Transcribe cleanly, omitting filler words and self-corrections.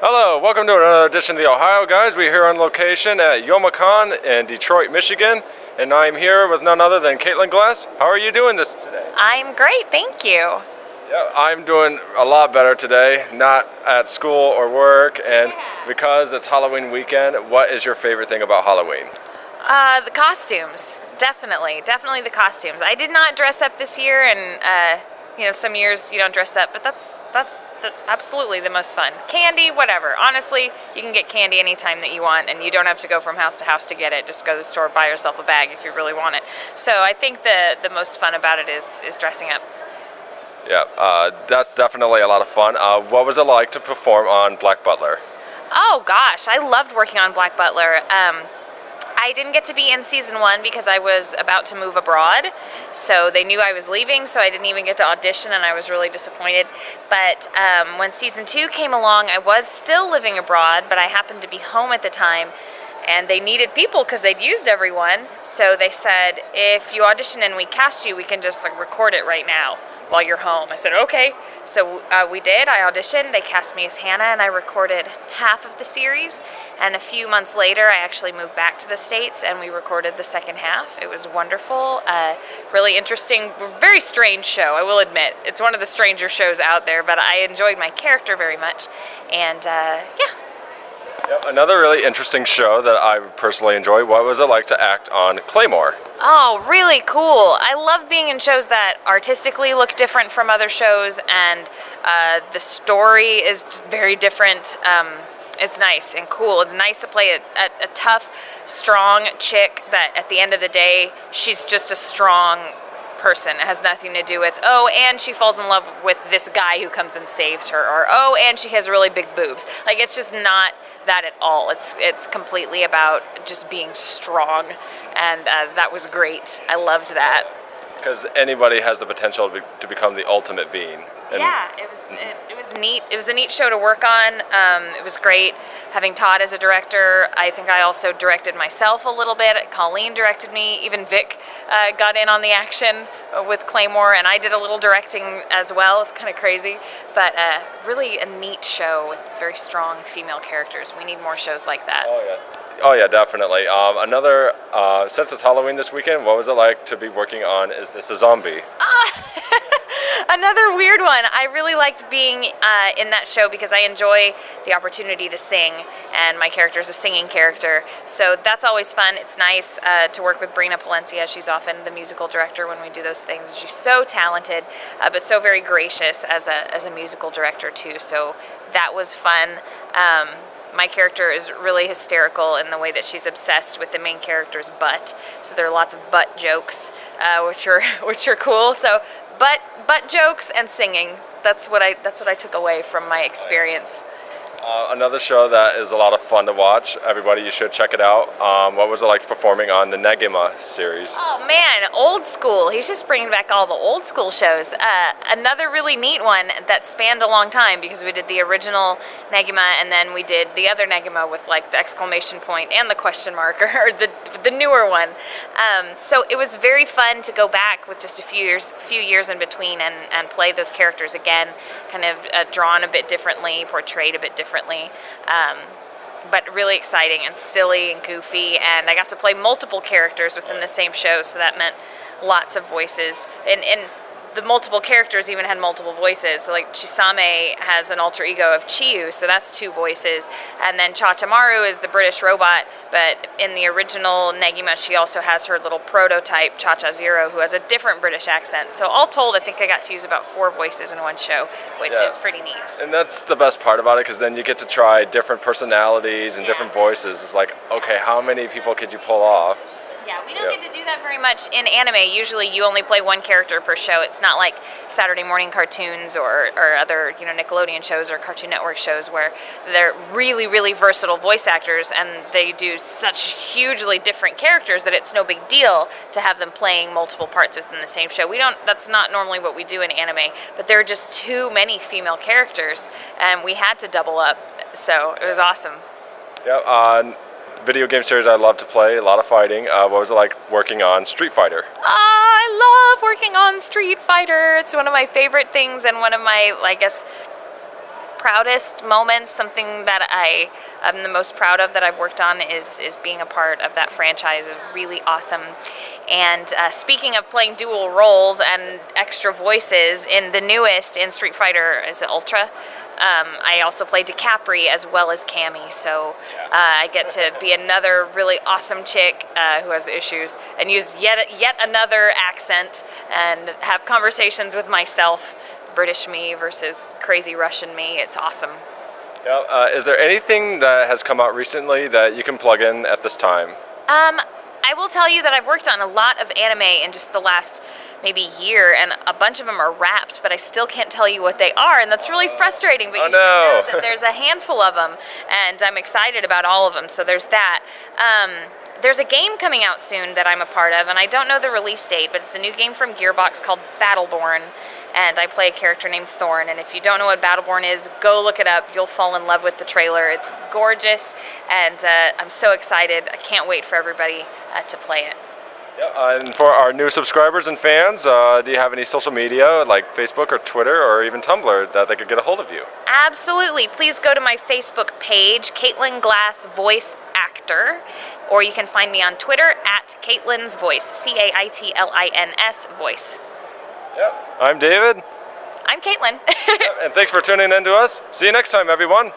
Hello, welcome to another edition of the Ohio Guys. We're here on location at Youmacon in Detroit, Michigan, and I'm here with none other than Caitlin Glass. How are you doing this today? I'm great, thank you. Yeah, I'm doing a lot better today, not at school or work, and because it's Halloween weekend, what is your favorite thing about Halloween? The costumes, definitely the costumes. I did not dress up this year, and some years you don't dress up, but that's absolutely the most fun. Candy, whatever. Honestly, you can get candy anytime that you want, and you don't have to go from house to house to get it. Just go to the store, buy yourself a bag if you really want it. So I think the most fun about it is dressing up. Yeah, that's definitely a lot of fun. What was it like to perform on Black Butler? Oh gosh, I loved working on Black Butler. I didn't get to be in season 1 because I was about to move abroad, so they knew I was leaving, so I didn't even get to audition, and I was really disappointed. But when season 2 came along, I was still living abroad, but I happened to be home at the time, and they needed people because they'd used everyone, so they said, if you audition and we cast you, we can just record it right now while you're home. I said, okay. So we did. I auditioned. They cast me as Hannah, and I recorded half of the series. And a few months later, I actually moved back to the States, and we recorded the second half. It was wonderful. Really interesting, very strange show, I will admit. It's one of the stranger shows out there, but I enjoyed my character very much. And yeah. Yep, another really interesting show that I personally enjoy. What was it like to act on Claymore? Oh, really cool. I love being in shows that artistically look different from other shows, and the story is very different. It's nice and cool. It's nice to play a tough, strong chick that at the end of the day, she's just a strong person. It has nothing to do with, oh, and she falls in love with this guy who comes and saves her, or oh, and she has really big boobs. It's just not that at all. It's completely about just being strong, and that was great. I loved that. Because anybody has the potential to become the ultimate being. And yeah, it was neat. It was a neat show to work on. It was great having Todd as a director. I think I also directed myself a little bit. Colleen directed me. Even Vic got in on the action with Claymore, and I did a little directing as well. It's kind of crazy, but really a neat show with very strong female characters. We need more shows like that. Oh yeah, definitely. Since it's Halloween this weekend, what was it like to be working on Is This a Zombie? Another weird one. I really liked being in that show because I enjoy the opportunity to sing, and my character is a singing character, so that's always fun. It's nice to work with Brina Palencia. She's often the musical director when we do those things, and she's so talented, but so very gracious as a musical director too, so that was fun. My character is really hysterical in the way that she's obsessed with the main character's butt. So there are lots of butt jokes, which are cool. So butt jokes and singing. That's what I took away from my experience. Another show that is a lot of fun to watch. Everybody, you should check it out. What was it like performing on the Negima series? Oh man, old school. He's just bringing back all the old school shows. Another really neat one that spanned a long time because we did the original Negima, and then we did the other Negima with the exclamation point and the question mark, or the newer one. So it was very fun to go back with just a few years in between and play those characters again, kind of drawn a bit differently, portrayed a bit differently. But really exciting and silly and goofy, and I got to play multiple characters within the same show, so that meant lots of voices, and the multiple characters even had multiple voices. So Chisame has an alter ego of Chiyu, so that's 2 voices, and then Chachamaru is the British robot, but in the original Negima she also has her little prototype Chacha Zero, who has a different British accent. So all told, I think I got to use about 4 voices in one show, which is pretty neat. And that's the best part about it, because then you get to try different personalities and different voices. It's like, okay, how many people could you pull off? Yeah, we don't get to do that very much in anime. Usually you only play one character per show. It's not like Saturday morning cartoons or other Nickelodeon shows or Cartoon Network shows where they're really, really versatile voice actors, and they do such hugely different characters that it's no big deal to have them playing multiple parts within the same show. That's not normally what we do in anime, but there are just too many female characters, and we had to double up, so it was awesome. Yeah, video game series I love to play, a lot of fighting. What was it like working on Street Fighter? I love working on Street Fighter. It's one of my favorite things, and one of my, proudest moments, something that I am the most proud of that I've worked on is being a part of that franchise. It was really awesome. And speaking of playing dual roles and extra voices, in the newest, in Street Fighter, is it Ultra? I also play DiCapri as well as Cammy, so I get to be another really awesome chick who has issues and use yet another accent and have conversations with myself, British me versus crazy Russian me. It's awesome. Yeah, is there anything that has come out recently that you can plug in at this time? I will tell you that I've worked on a lot of anime in just the last maybe year, and a bunch of them are wrapped, but I still can't tell you what they are, and that's really frustrating, but you should know that there's a handful of them, and I'm excited about all of them, so there's that. There's a game coming out soon that I'm a part of, and I don't know the release date, but it's a new game from Gearbox called Battleborn, and I play a character named Thorn, and if you don't know what Battleborn is, go look it up. You'll fall in love with the trailer. It's gorgeous, and I'm so excited. I can't wait for everybody to play it. Yeah, and for our new subscribers and fans, do you have any social media like Facebook or Twitter or even Tumblr that they could get a hold of you? Absolutely. Please go to my Facebook page, Caitlin Glass Voice Actor, or you can find me on Twitter at Caitlin's Voice, Caitlins Voice. Yep. I'm David. I'm Caitlin. And thanks for tuning in to us. See you next time, everyone.